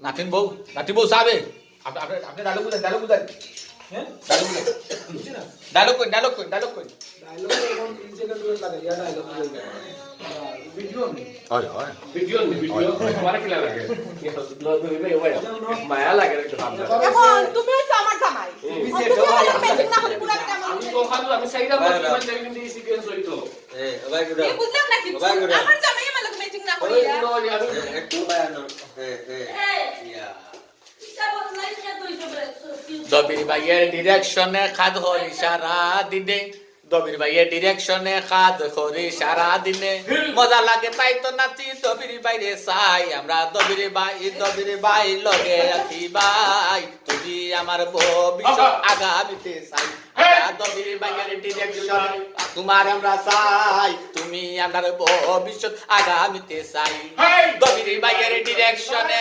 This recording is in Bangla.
নাতিন বউ সাবে আপনি ডায়লগ বুঝান হ্যাঁ ডায়লগ বুঝান বুঝছি না ডায়লগ কই ডায়লগ এখন 3 সেকেন্ড করে লাগে ইয়া ডায়লগ ভিডিও নেই হয় হয় ভিডিও তোমার কি লাগে মায়া লাগে একটু ভাবনা এখন তুমি হইছো আমার জামাই ম্যাজিক না হলে পুরো একটা আমি তো খালু আমি সাইডা বলি মানে কিন্তু এই সিকোয়েন্স হইতো ভাই গুড এই বুঝলাম না কিছু আমার জামাই আমার লগে ম্যাজিক না ওই করিয়া নো আমি একটু বায়ানো ইয়া দবির ভাইয়ের ডিরেকশনে খাদ হরি সারা দিনে দবির ভাইয়ের ডিরেকশনে খাদ হরি সারা দিনে মজা লাগে তাই তো নাচি দবির বাইরে চাই আমরা দবির ভাই লগে আছি ভাই তুমি আমার ভবিষ্যৎ আগামীতে চাই আমরা দবির ভাইয়ের ডিরেকশন তোমার আমরা চাই তুমি আমার ভবিষ্যৎ আগামীতে চাই দবির ভাইয়ের ডিরেকশনে